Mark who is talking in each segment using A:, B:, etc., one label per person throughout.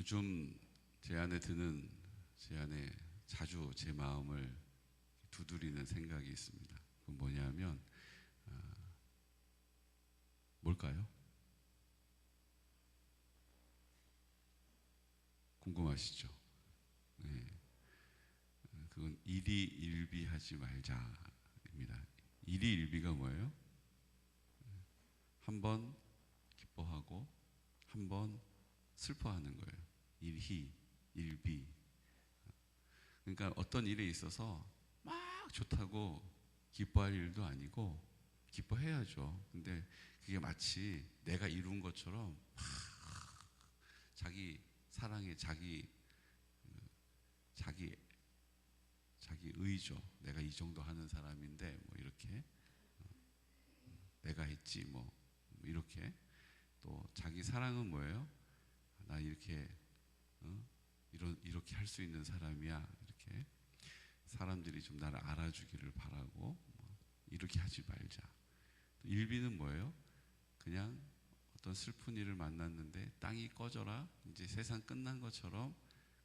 A: 요즘 제 안에 자주 제 마음을 두드리는 생각이 있습니다. 그건 뭐냐면 뭘까요? 궁금하시죠? 네. 그건 일희일비하지 말자입니다. 일희일비가 뭐예요? 한 번 기뻐하고 한 번 슬퍼하는 거예요. 일희일비. 그러니까 어떤 일에 있어서 막 좋다고 기뻐할 일도 아니고 기뻐해야죠. 근데 그게 마치 내가 이룬 것처럼 막 자기 사랑에 자기 의죠. 내가 이 정도 하는 사람인데 뭐 이렇게 내가 했지 뭐 이렇게. 또 자기 사랑은 뭐예요? 나 이렇게 이렇게 할 수 있는 사람이야. 이렇게 사람들이 좀 나를 알아주기를 바라고 이렇게 하지 말자. 또 일비는 뭐예요? 그냥 어떤 슬픈 일을 만났는데 땅이 꺼져라, 이제 세상 끝난 것처럼,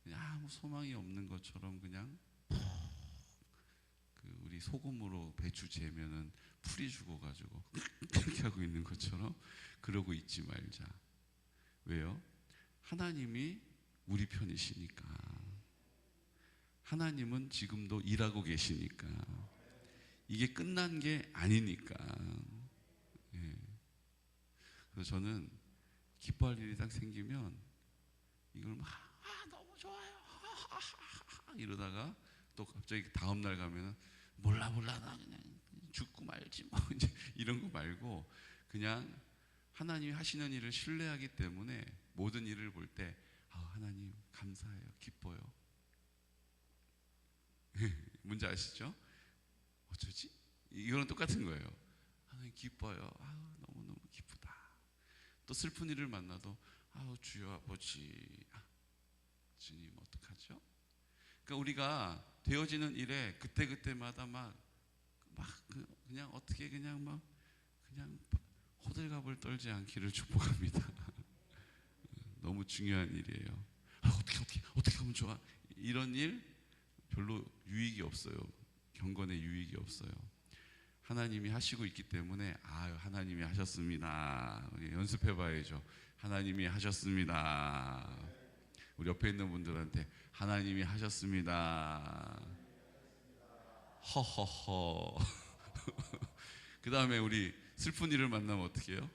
A: 그냥 아무 소망이 없는 것처럼 그냥 우리 소금으로 배추 재면은 풀이 죽어가지고 그렇게 하고 있는 것처럼 그러고 있지 말자. 왜요? 하나님이 우리 편이시니까. 하나님은 지금도 일하고 계시니까. 이게 끝난 게 아니니까. 예. 그래서 저는 기뻐할 일이 딱 생기면 이걸 막 너무 좋아요 이러다가 또 갑자기 다음날 가면은 몰라 나 그냥 죽고 말지 뭐 이제 이런 거 말고 그냥 하나님이 하시는 일을 신뢰하기 때문에 모든 일을 볼 때 하나님 감사해요, 기뻐요. 뭔지 아시죠? 어쩌지? 이거랑 똑같은 거예요. 하나님 기뻐요. 너무너무 기쁘다. 또 슬픈 일을 만나도 주여 아버지, 주님 어떡하죠? 그러니까 우리가 되어지는 일에 그때마다 그냥 어떻게 그냥 호들갑을 떨지 않기를 축복합니다. 너무 중요한 일이에요. 어떻게 하면 좋아? 이런 일 별로 유익이 없어요. 경건에 유익이 없어요. 하나님이 하시고 있기 때문에 하나님이 하셨습니다. 연습해 봐야죠. 하나님이 하셨습니다. 우리 옆에 있는 분들한테 하나님이 하셨습니다. 허허허. 그 다음에 우리 슬픈 일을 만나면 어떻게 해요?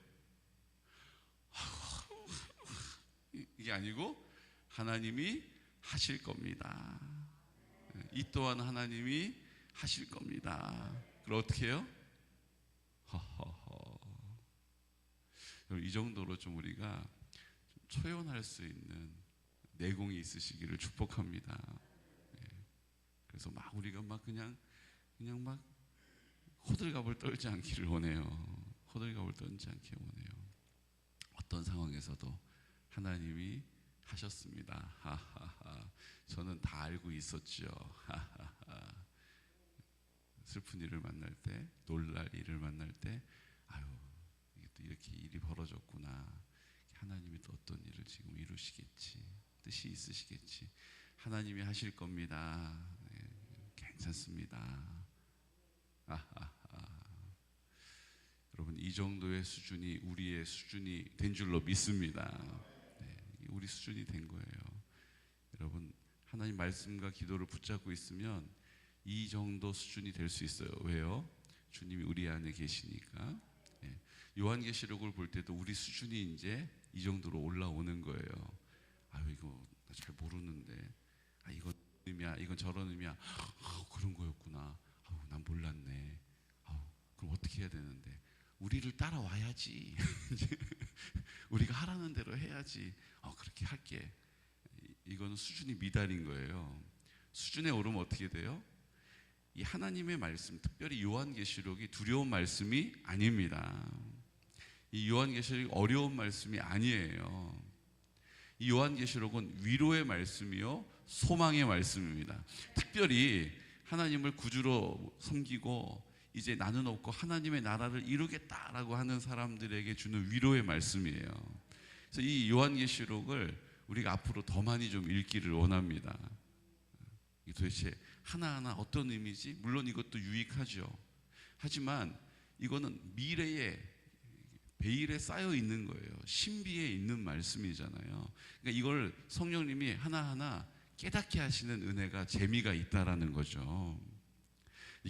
A: 이게 아니고 하나님이 하실 겁니다. 이 또한 하나님이 하실 겁니다. 그럼 어떻게 해요? 허허허. 이 정도로 좀 우리가 좀 초연할 수 있는 내공이 있으시기를 축복합니다. 그래서 우리가 그냥 호들갑을 떨지 않기를 원해요. 호들갑을 떨지 않기 원해요. 어떤 상황에서도 하나님이 하셨습니다. 하하하. 저는 다 알고 있었죠. 하하하. 슬픈 일을 만날 때, 놀랄 일을 만날 때, 이게 또 이렇게 일이 벌어졌구나. 하나님이 또 어떤 일을 지금 이루시겠지. 뜻이 있으시겠지. 하나님이 하실 겁니다. 네, 괜찮습니다. 여러분, 이 정도의 수준이 우리의 수준이 된 줄로 믿습니다. 네, 우리 수준이 된 거예요. 여러분, 하나님 말씀과 기도를 붙잡고 있으면 이 정도 수준이 될 수 있어요. 왜요? 주님이 우리 안에 계시니까. 네. 요한계시록을 볼 때도 우리 수준이 이제 이 정도로 올라오는 거예요. 이거 나 잘 모르는데, 이건 의미야, 이건 저런 의미야. 그런 거였구나. 난 몰랐네. 그럼 어떻게 해야 되는데? 우리를 따라와야지. 우리가 하라는 대로 해야지. 그렇게 할게. 이거는 수준이 미달인 거예요. 수준에 오르면 어떻게 돼요? 이 하나님의 말씀, 특별히 요한계시록이 두려운 말씀이 아닙니다. 이 요한계시록이 어려운 말씀이 아니에요. 이 요한계시록은 위로의 말씀이요, 소망의 말씀입니다. 특별히 하나님을 구주로 섬기고 이제 나는 없고 하나님의 나라를 이루겠다라고 하는 사람들에게 주는 위로의 말씀이에요. 그래서 이 요한계시록을 우리가 앞으로 더 많이 좀 읽기를 원합니다. 이 도대체 하나하나 어떤 의미지? 물론 이것도 유익하죠. 하지만 이거는 미래에 베일에 쌓여 있는 거예요. 신비에 있는 말씀이잖아요. 그러니까 이걸 성령님이 하나하나 깨닫게 하시는 은혜가, 재미가 있다라는 거죠.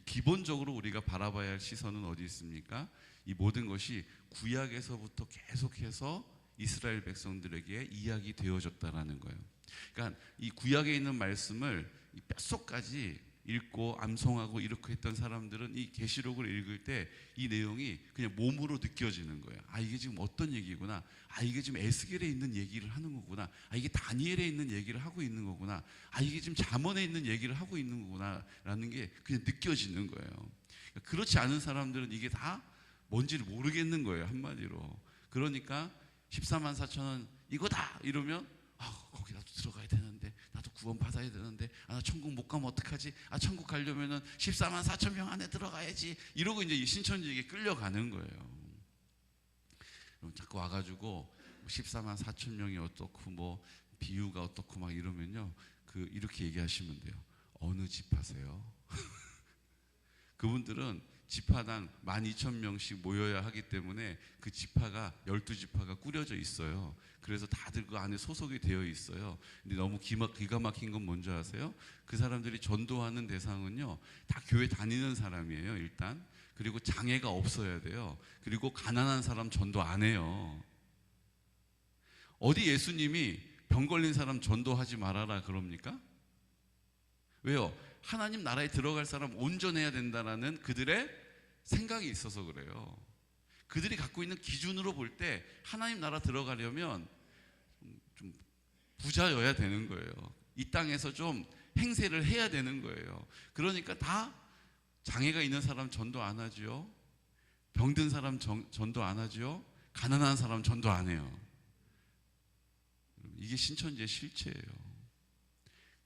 A: 기본적으로 우리가 바라봐야 할 시선은 어디 있습니까? 이 모든 것이 구약에서부터 계속해서 이스라엘 백성들에게 이야기 되어졌다라는 거예요. 그러니까 이 구약에 있는 말씀을 뼛속까지 읽고 암송하고 이렇게 했던 사람들은 이 계시록을 읽을 때 이 내용이 그냥 몸으로 느껴지는 거예요. 아, 이게 지금 어떤 얘기구나. 아, 이게 지금 에스겔에 있는 얘기를 하는 거구나. 아, 이게 다니엘에 있는 얘기를 하고 있는 거구나. 아, 이게 지금 잠언에 있는 얘기를 하고 있는 거구나 라는 게 그냥 느껴지는 거예요. 그렇지 않은 사람들은 이게 다 뭔지를 모르겠는 거예요, 한마디로. 그러니까 14만 4천원 이거다 이러면 거기 나도 들어가야 되는데, 나도 구원 받아야 되는데, 나 천국 못 가면 어떡하지? 천국 가려면은 14만 4천 명 안에 들어가야지. 이러고 이제 신천지에게 끌려가는 거예요. 그럼 자꾸 와가지고 14만 4천 명이 어떻고 뭐 비유가 어떻고 막 이러면요, 이렇게 얘기하시면 돼요. 어느 집 하세요? 그분들은 지파당 12,000명씩 모여야 하기 때문에 그 지파가 12지파가 꾸려져 있어요. 그래서 다들 그 안에 소속이 되어 있어요. 근데 너무 기가 막힌 건 뭔지 아세요? 그 사람들이 전도하는 대상은요, 다 교회 다니는 사람이에요, 일단. 그리고 장애가 없어야 돼요. 그리고 가난한 사람 전도 안 해요. 어디 예수님이 병 걸린 사람 전도하지 말아라 그럽니까? 왜요? 하나님 나라에 들어갈 사람 온전해야 된다는 그들의 생각이 있어서 그래요. 그들이 갖고 있는 기준으로 볼 때 하나님 나라 들어가려면 좀 부자여야 되는 거예요. 이 땅에서 좀 행세를 해야 되는 거예요. 그러니까 다 장애가 있는 사람 전도 안 하죠. 병든 사람 전도 안 하죠. 가난한 사람 전도 안 해요. 이게 신천지의 실체예요.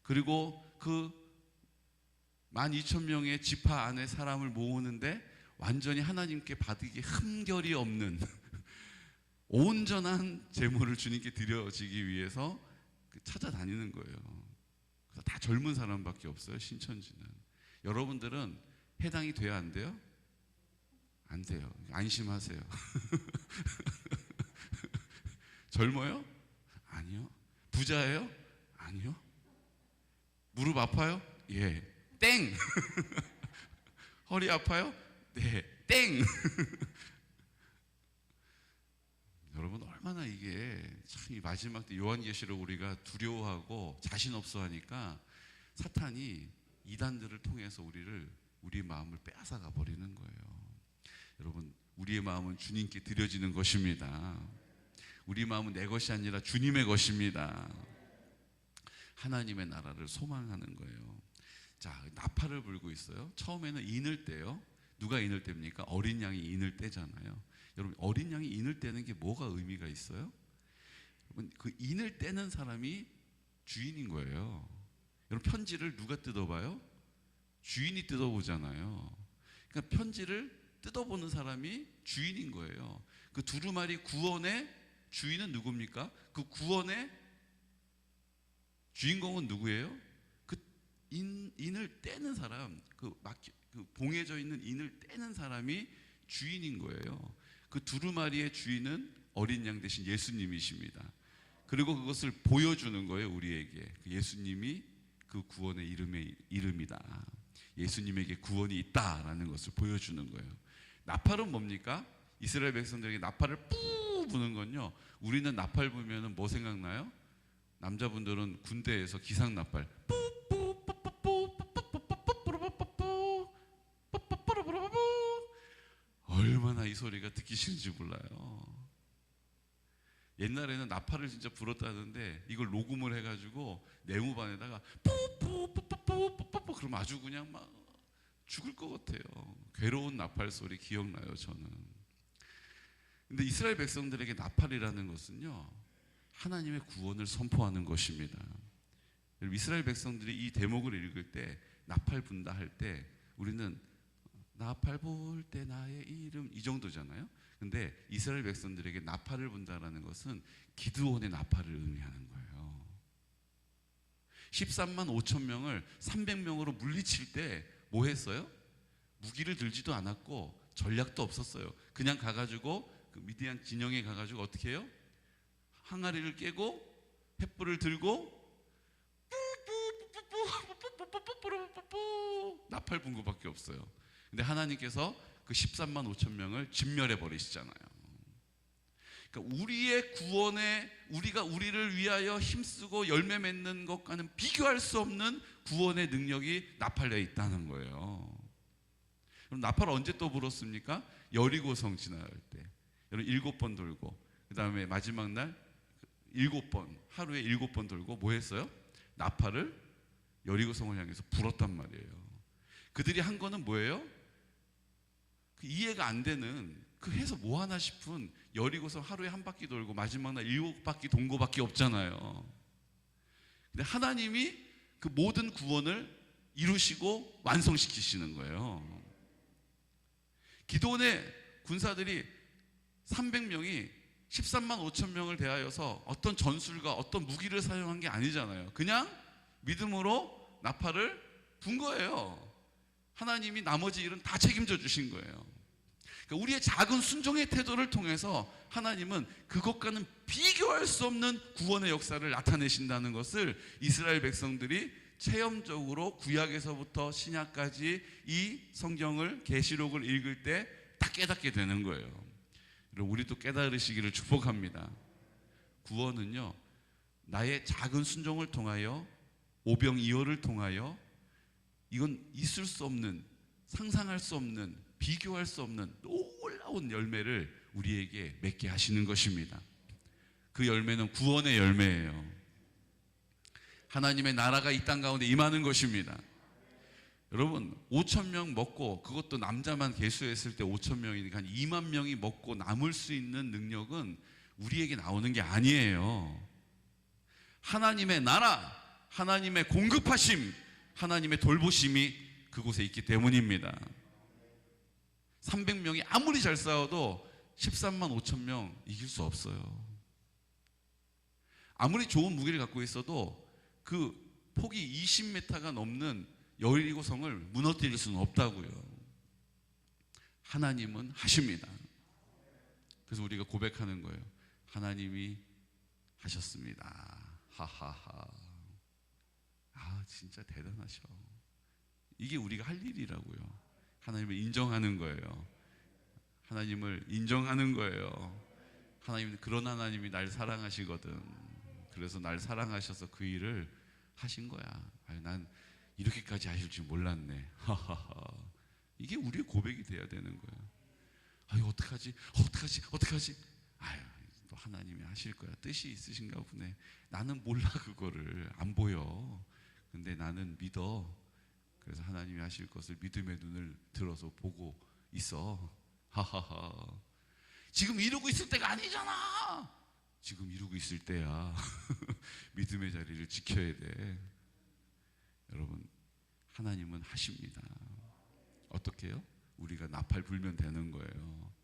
A: 그리고 그 12,000명의 지파 안에 사람을 모으는데 완전히 하나님께 받기 흠결이 없는 온전한 제물을 주님께 드려지기 위해서 찾아다니는 거예요. 그래서 다 젊은 사람밖에 없어요, 신천지는. 여러분들은 해당이 돼야 안 돼요? 안 돼요. 안심하세요. 젊어요? 아니요. 부자예요? 아니요. 무릎 아파요? 예. 땡! 허리 아파요? 네. 땡! 여러분, 얼마나 이게 참 이 마지막 때 요한계시록 우리가 두려워하고 자신 없어 하니까 사탄이 이단들을 통해서 우리의 마음을 빼앗아가 버리는 거예요. 여러분, 우리의 마음은 주님께 드려지는 것입니다. 우리 마음은 내 것이 아니라 주님의 것입니다. 하나님의 나라를 소망하는 거예요. 자, 나팔을 불고 있어요. 처음에는 인을 떼요. 누가 인을 뗍니까? 어린 양이 인을 떼잖아요. 여러분, 어린 양이 인을 떼는 게 뭐가 의미가 있어요? 여러분, 그 인을 떼는 사람이 주인인 거예요. 여러분, 편지를 누가 뜯어봐요? 주인이 뜯어보잖아요. 그러니까 편지를 뜯어보는 사람이 주인인 거예요. 그 두루마리 구원의 주인은 누굽니까? 그 구원의 주인공은 누구예요? 그 인을 떼는 사람, 그 봉해져 있는 인을 떼는 사람이 주인인 거예요. 그 두루마리의 주인은 어린 양 대신 예수님이십니다. 그리고 그것을 보여주는 거예요, 우리에게. 예수님이 그 구원의 이름이다. 예수님에게 구원이 있다라는 것을 보여주는 거예요. 나팔은 뭡니까? 이스라엘 백성들에게 나팔을 뿌 부는 건요, 우리는 나팔 불면은 뭐 생각나요? 남자분들은 군대에서 기상 나팔 얼마나 이 소리가 듣기 싫은지 몰라요. 옛날에는 나팔을 진짜 불었다는데 이걸 녹음을 해가지고 네모반에다가 뿌뿌뿌뿌뿌뿌뿌 그러면 아주 그냥 막 죽을 것 같아요. 괴로운 나팔 소리 기억나요, 저는. 근데 이스라엘 백성들에게 나팔이라는 것은요, 하나님의 구원을 선포하는 것입니다. 이스라엘 백성들이 이 대목을 읽을 때 나팔 분다 할 때 우리는 나팔 불 때 나의 이름 이 정도잖아요. 근데 이스라엘 백성들에게 나팔을 분다라는 것은 기드온의 나팔을 의미하는 거예요. 13만 5천 명을 300명으로 물리칠 때 뭐 했어요? 무기를 들지도 않았고 전략도 없었어요. 그냥 가가지고 그 미디안 진영에 가가지고 어떻게 해요? 항아리를 깨고 횃불을 들고 나팔 분 거밖에 없어요. 근데 하나님께서 그 13만 5천 명을 진멸해 버리시잖아요. 그러니까 우리의 구원에 우리가 우리를 위하여 힘쓰고 열매 맺는 것과는 비교할 수 없는 구원의 능력이 나팔에 있다는 거예요. 그럼 나팔 언제 또 불었습니까? 여리고성 지나갈 때. 여러분 7번 돌고 그 다음에 마지막 날 7번 하루에 7번 돌고 뭐 했어요? 나팔을 여리고성을 향해서 불었단 말이에요. 그들이 한 거는 뭐예요? 그 이해가 안 되는 그 해서 뭐 하나 싶은 여리고성 하루에 한 바퀴 돌고 마지막 날 7바퀴 돈 거밖에 없잖아요. 근데 하나님이 그 모든 구원을 이루시고 완성시키시는 거예요. 기도원의 군사들이 300명이 13만 5천 명을 대하여서 어떤 전술과 어떤 무기를 사용한 게 아니잖아요. 그냥 믿음으로 나팔을 분 거예요. 하나님이 나머지 일은 다 책임져 주신 거예요. 그러니까 우리의 작은 순종의 태도를 통해서 하나님은 그것과는 비교할 수 없는 구원의 역사를 나타내신다는 것을 이스라엘 백성들이 체험적으로 구약에서부터 신약까지 이 성경을 계시록을 읽을 때 딱 깨닫게 되는 거예요. 우리도 깨달으시기를 축복합니다. 구원은요, 나의 작은 순종을 통하여 오병이어를 통하여 이건 있을 수 없는, 상상할 수 없는, 비교할 수 없는 놀라운 열매를 우리에게 맺게 하시는 것입니다. 그 열매는 구원의 열매예요. 하나님의 나라가 이 땅 가운데 임하는 것입니다. 여러분 5천 명 먹고, 그것도 남자만 계수했을 때 5천 명이니까 한 2만 명이 먹고 남을 수 있는 능력은 우리에게 나오는 게 아니에요. 하나님의 나라, 하나님의 공급하심, 하나님의 돌보심이 그곳에 있기 때문입니다. 300명이 아무리 잘 싸워도 13만 5천 명 이길 수 없어요. 아무리 좋은 무기를 갖고 있어도 그 폭이 20m가 넘는 여리고성을 무너뜨릴 수는 없다고요. 하나님은 하십니다. 그래서 우리가 고백하는 거예요. 하나님이 하셨습니다. 하하하. 아, 진짜 대단하셔. 이게 우리가 할 일이라고요. 하나님을 인정하는 거예요. 하나님을 인정하는 거예요. 하나님은 그런 하나님이 날 사랑하시거든. 그래서 날 사랑하셔서 그 일을 하신 거야. 아유, 난 이렇게까지 하실 줄 몰랐네. 하하하. 이게 우리의 고백이 돼야 되는 거예요. 아유, 어떡하지? 아유, 또 하나님이 하실 거야. 뜻이 있으신가 보네. 나는 몰라, 그거를 안 보여. 근데 나는 믿어. 그래서 하나님이 하실 것을 믿음의 눈을 들어서 보고 있어. 하하하. 지금 이루고 있을 때가 아니잖아. 지금 이루고 있을 때야. 믿음의 자리를 지켜야 돼. 여러분, 하나님은 하십니다. 어떻게 해요? 우리가 나팔 불면 되는 거예요.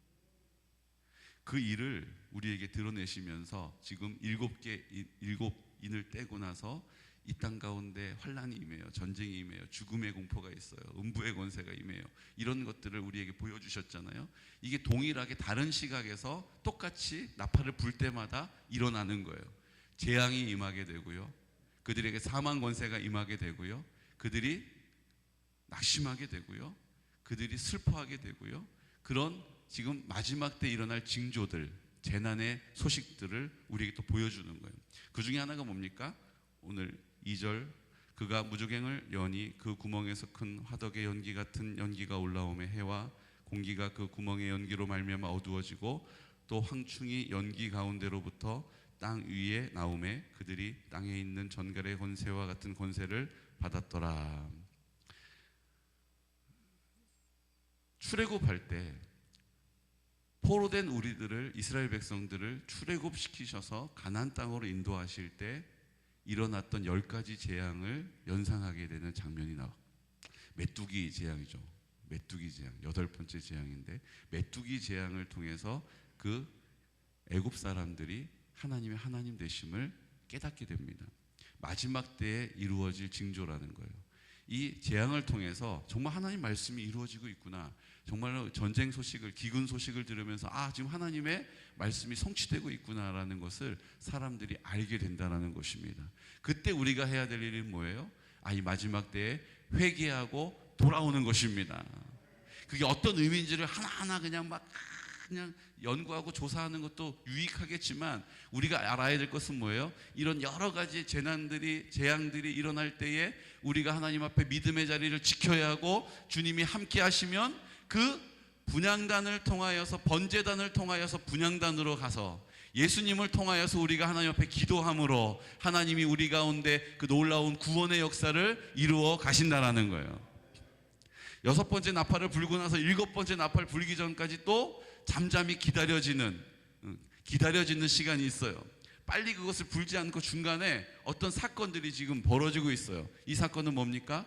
A: 그 일을 우리에게 드러내시면서 지금 7인을 떼고 나서 이 땅 가운데 환란이 임해요. 전쟁이 임해요. 죽음의 공포가 있어요. 음부의 권세가 임해요. 이런 것들을 우리에게 보여주셨잖아요. 이게 동일하게 다른 시각에서 똑같이 나팔을 불 때마다 일어나는 거예요. 재앙이 임하게 되고요. 그들에게 사망 권세가 임하게 되고요. 그들이 낙심하게 되고요. 그들이 슬퍼하게 되고요. 그런 지금 마지막 때 일어날 징조들, 재난의 소식들을 우리에게 또 보여주는 거예요. 그 중에 하나가 뭡니까? 오늘 2절, 그가 무주갱을 여니 그 구멍에서 큰 화덕의 연기 같은 연기가 올라오매 해와 공기가 그 구멍의 연기로 말미암아 어두워지고 또 황충이 연기 가운데로부터 땅 위에 나오매 그들이 땅에 있는 전갈의 권세와 같은 권세를 받았더라. 출애굽할 때 포로된 우리들을, 이스라엘 백성들을 출애굽시키셔서 가나안 땅으로 인도하실 때 일어났던 10가지 재앙을 연상하게 되는 장면이 나와. 메뚜기 재앙이죠. 메뚜기 재앙, 8번째 재앙인데, 메뚜기 재앙을 통해서 그 애굽 사람들이 하나님의 하나님 되심을 깨닫게 됩니다. 마지막 때에 이루어질 징조라는 거예요. 이 재앙을 통해서 정말 하나님 말씀이 이루어지고 있구나, 정말로 전쟁 소식을, 기근 소식을 들으면서 지금 하나님의 말씀이 성취되고 있구나라는 것을 사람들이 알게 된다는 것입니다. 그때 우리가 해야 될 일은 뭐예요? 이 마지막 때에 회개하고 돌아오는 것입니다. 그게 어떤 의미인지를 하나하나 그냥 연구하고 조사하는 것도 유익하겠지만, 우리가 알아야 될 것은 뭐예요? 이런 여러 가지 재앙들이 일어날 때에 우리가 하나님 앞에 믿음의 자리를 지켜야 하고, 주님이 함께 하시면 그 분향단을 통하여서, 번제단을 통하여서 분향단으로 가서 예수님을 통하여서 우리가 하나님 앞에 기도함으로 하나님이 우리 가운데 그 놀라운 구원의 역사를 이루어 가신다라는 거예요. 6번째 나팔을 불고 나서 7번째 나팔 불기 전까지 또 잠잠히 기다려지는 시간이 있어요. 빨리 그것을 불지 않고 중간에 어떤 사건들이 지금 벌어지고 있어요. 이 사건은 뭡니까?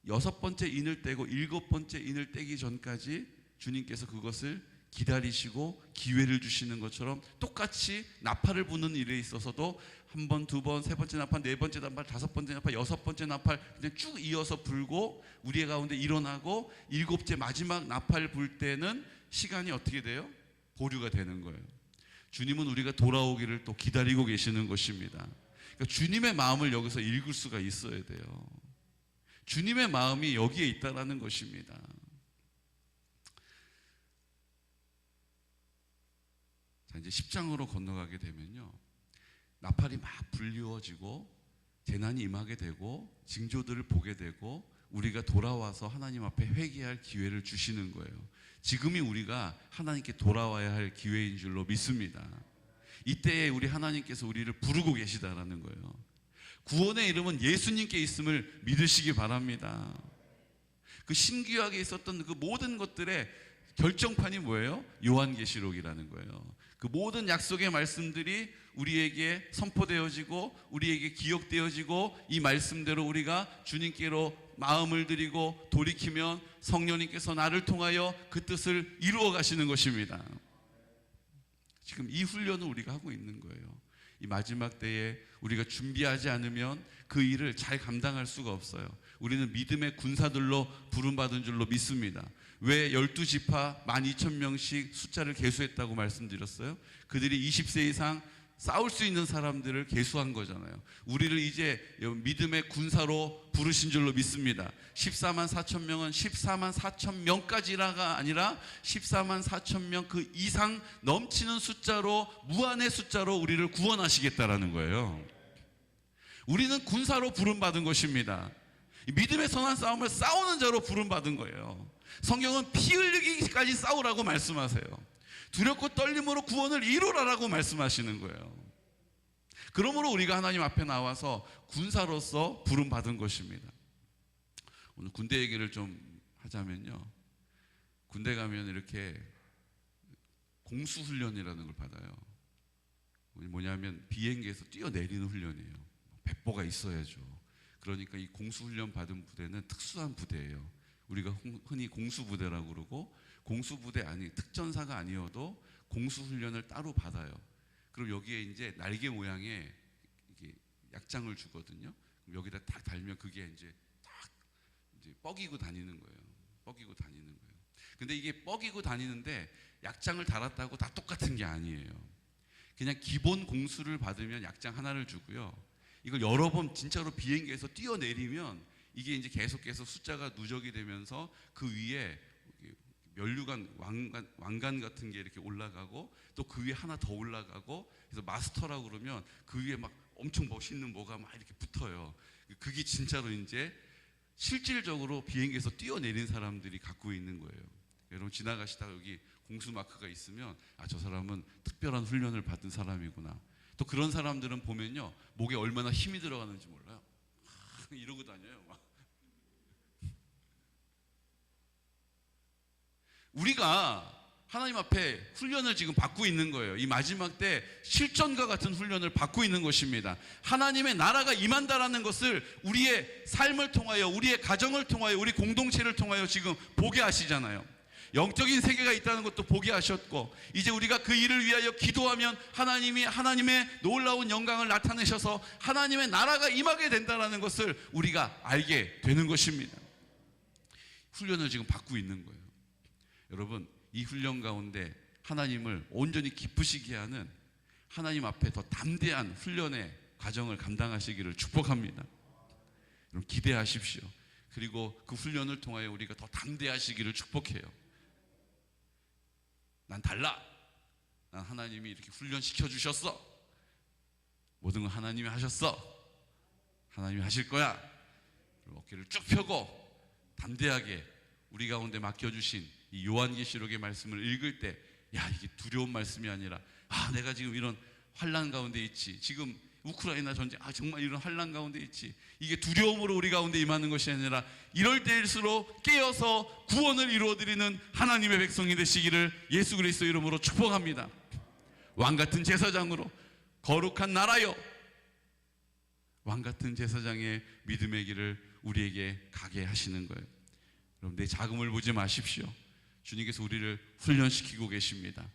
A: 6번째 인을 떼고 7번째 인을 떼기 전까지 주님께서 그것을 기다리시고 기회를 주시는 것처럼, 똑같이 나팔을 부는 일에 있어서도 1번, 2번, 3번째 나팔, 4번째 나팔, 5번째 나팔, 6번째 나팔 그냥 쭉 이어서 불고 우리의 가운데 일어나고, 7째 마지막 나팔 불 때는 시간이 어떻게 돼요? 보류가 되는 거예요. 주님은 우리가 돌아오기를 또 기다리고 계시는 것입니다. 그러니까 주님의 마음을 여기서 읽을 수가 있어야 돼요. 주님의 마음이 여기에 있다라는 것입니다. 자, 이제 10장으로 건너가게 되면요, 나팔이 막 불리워지고 재난이 임하게 되고 징조들을 보게 되고 우리가 돌아와서 하나님 앞에 회개할 기회를 주시는 거예요. 지금이 우리가 하나님께 돌아와야 할 기회인 줄로 믿습니다. 이때에 우리 하나님께서 우리를 부르고 계시다라는 거예요. 구원의 이름은 예수님께 있음을 믿으시기 바랍니다. 그 신구약에 있었던 그 모든 것들의 결정판이 뭐예요? 요한계시록이라는 거예요. 그 모든 약속의 말씀들이 우리에게 선포되어지고 우리에게 기억되어지고, 이 말씀대로 우리가 주님께로 마음을 드리고 돌이키면 성령님께서 나를 통하여 그 뜻을 이루어 가시는 것입니다. 지금 이 훈련을 우리가 하고 있는 거예요. 이 마지막 때에 우리가 준비하지 않으면 그 일을 잘 감당할 수가 없어요. 우리는 믿음의 군사들로 부름받은 줄로 믿습니다. 왜 12지파 12,000명씩 숫자를 계수했다고 말씀드렸어요? 그들이 20세 이상 싸울 수 있는 사람들을 계수한 거잖아요. 우리를 이제 믿음의 군사로 부르신 줄로 믿습니다. 14만 4천 명은 14만 4천 명까지가 아니라 14만 4천 명 그 이상 넘치는 숫자로, 무한의 숫자로 우리를 구원하시겠다라는 거예요. 우리는 군사로 부름받은 것입니다. 믿음의 선한 싸움을 싸우는 자로 부름받은 거예요. 성경은 피 흘리기까지 싸우라고 말씀하세요. 두렵고 떨림으로 구원을 이루라라고 말씀하시는 거예요. 그러므로 우리가 하나님 앞에 나와서 군사로서 부름받은 것입니다. 오늘 군대 얘기를 좀 하자면요, 군대 가면 이렇게 공수훈련이라는 걸 받아요. 뭐냐면 비행기에서 뛰어내리는 훈련이에요. 배포가 있어야죠. 그러니까 이 공수훈련 받은 부대는 특수한 부대예요. 우리가 흔히 공수부대라고 그러고, 공수부대 특전사가 아니어도 공수훈련을 따로 받아요. 그럼 여기에 이제 날개 모양의 이게 약장을 주거든요. 그럼 여기다 딱 달면 그게 이제 딱 이제 뻐기고 다니는 거예요. 뻐기고 다니는 거예요. 근데 이게 뻐기고 다니는데 약장을 달았다고 다 똑같은 게 아니에요. 그냥 기본 공수를 받으면 약장 하나를 주고요. 이걸 여러 번 진짜로 비행기에서 뛰어내리면 이게 이제 계속해서 숫자가 누적이 되면서 그 위에 면류관, 왕관 같은 게 이렇게 올라가고, 또 그 위에 하나 더 올라가고, 그래서 마스터라고 그러면 그 위에 막 엄청 멋있는 뭐가 막 이렇게 붙어요. 그게 진짜로 이제 실질적으로 비행기에서 뛰어내린 사람들이 갖고 있는 거예요. 여러분 지나가시다가 여기 공수 마크가 있으면 저 사람은 특별한 훈련을 받은 사람이구나. 또 그런 사람들은 보면요, 목에 얼마나 힘이 들어가는지 몰라요. 이러고 다녀요. 막. 우리가 하나님 앞에 훈련을 지금 받고 있는 거예요. 이 마지막 때 실전과 같은 훈련을 받고 있는 것입니다. 하나님의 나라가 임한다라는 것을 우리의 삶을 통하여, 우리의 가정을 통하여, 우리 공동체를 통하여 지금 보게 하시잖아요. 영적인 세계가 있다는 것도 보게 하셨고, 이제 우리가 그 일을 위하여 기도하면 하나님이 하나님의 놀라운 영광을 나타내셔서 하나님의 나라가 임하게 된다는 것을 우리가 알게 되는 것입니다. 훈련을 지금 받고 있는 거예요. 여러분, 이 훈련 가운데 하나님을 온전히 기쁘시게 하는, 하나님 앞에 더 담대한 훈련의 과정을 감당하시기를 축복합니다. 여러분, 기대하십시오. 그리고 그 훈련을 통하여 우리가 더 담대하시기를 축복해요. 난 달라. 난 하나님이 이렇게 훈련시켜 주셨어. 모든 걸 하나님이 하셨어. 하나님이 하실 거야. 어깨를 쭉 펴고 담대하게 우리 가운데 맡겨주신 이 요한계시록의 말씀을 읽을 때, 야, 이게 두려운 말씀이 아니라, 내가 지금 이런 환난 가운데 있지, 지금 우크라이나 전쟁, 정말 이런 환난 가운데 있지, 이게 두려움으로 우리 가운데 임하는 것이 아니라 이럴 때일수록 깨어서 구원을 이루어드리는 하나님의 백성이 되시기를 예수 그리스도 이름으로 축복합니다. 왕같은 제사장으로, 거룩한 나라요, 왕같은 제사장의 믿음의 길을 우리에게 가게 하시는 거예요. 여러분, 내 자금을 보지 마십시오. 주님께서 우리를 훈련시키고 계십니다.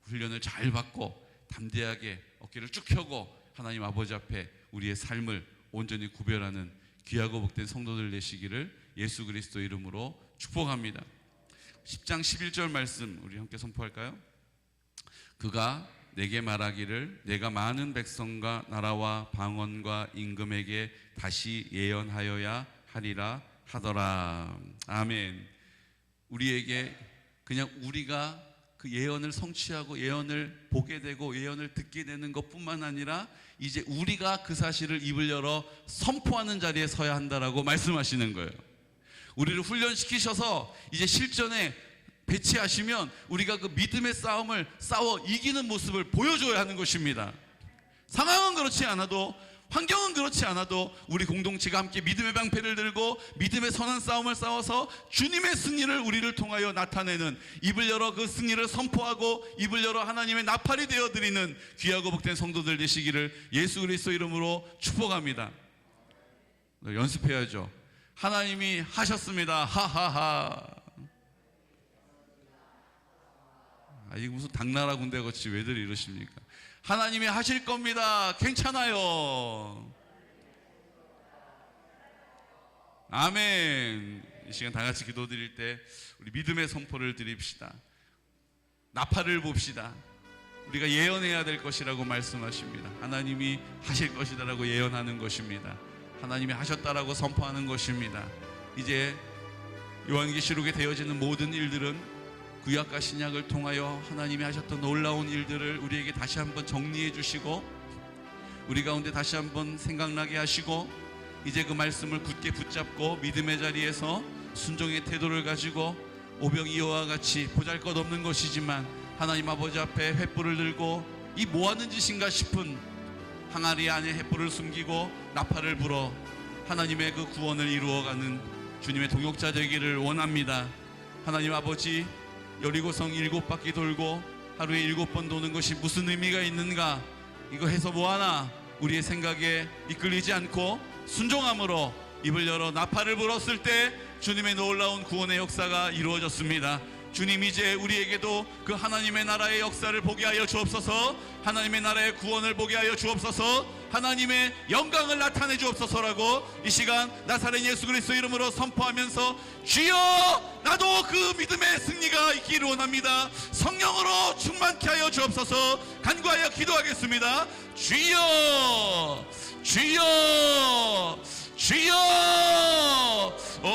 A: 훈련을 잘 받고 담대하게 어깨를 쭉 펴고 하나님 아버지 앞에 우리의 삶을 온전히 구별하는 귀하고 복된 성도들 되시기를 예수 그리스도 이름으로 축복합니다. 10장 11절 말씀 우리 함께 선포할까요? 그가 내게 말하기를 내가 많은 백성과 나라와 방언과 임금에게 다시 예언하여야 하리라 하더라. 아멘. 우리에게 그냥 우리가 그 예언을 성취하고 예언을 보게 되고 예언을 듣게 되는 것뿐만 아니라 이제 우리가 그 사실을 입을 열어 선포하는 자리에 서야 한다라고 말씀하시는 거예요. 우리를 훈련시키셔서 이제 실전에 배치하시면 우리가 그 믿음의 싸움을 싸워 이기는 모습을 보여줘야 하는 것입니다. 상황은 그렇지 않아도, 환경은 그렇지 않아도 우리 공동체가 함께 믿음의 방패를 들고 믿음의 선한 싸움을 싸워서 주님의 승리를 우리를 통하여 나타내는, 입을 열어 그 승리를 선포하고 입을 열어 하나님의 나팔이 되어드리는 귀하고 복된 성도들 되시기를 예수 그리스도 이름으로 축복합니다. 연습해야죠. 하나님이 하셨습니다. 하하하. 이게 무슨 당나라 군대 같이 왜들 이러십니까? 하나님이 하실 겁니다. 괜찮아요. 아멘. 이 시간 다 같이 기도 드릴 때 우리 믿음의 선포를 드립시다. 나팔을 봅시다. 우리가 예언해야 될 것이라고 말씀하십니다. 하나님이 하실 것이다라고 예언하는 것입니다. 하나님이 하셨다라고 선포하는 것입니다. 이제 요한계시록에 되어지는 모든 일들은 구약과 신약을 통하여 하나님이 하셨던 놀라운 일들을 우리에게 다시 한번 정리해 주시고 우리 가운데 다시 한번 생각나게 하시고 이제 그 말씀을 굳게 붙잡고 믿음의 자리에서 순종의 태도를 가지고 오병이어와 같이 보잘것없는 것이지만 하나님 아버지 앞에 횃불을 들고 이 뭐하는 짓인가 싶은 항아리 안에 횃불을 숨기고 나팔을 불어 하나님의 그 구원을 이루어가는 주님의 동역자 되기를 원합니다. 하나님 아버지, 여리고성 7바퀴 돌고 하루에 7번 도는 것이 무슨 의미가 있는가? 이거 해서 뭐하나? 우리의 생각에 이끌리지 않고 순종함으로 입을 열어 나팔을 불었을 때 주님의 놀라운 구원의 역사가 이루어졌습니다. 주님, 이제 우리에게도 그 하나님의 나라의 역사를 보게 하여 주옵소서. 하나님의 나라의 구원을 보게 하여 주옵소서. 하나님의 영광을 나타내 주옵소서라고 이 시간 나사렛 예수 그리스도 이름으로 선포하면서 주여, 나도 그 믿음의 승리가 있기를 원합니다. 성령으로 충만케 하여 주옵소서. 간구하여 기도하겠습니다. 주여, 주여.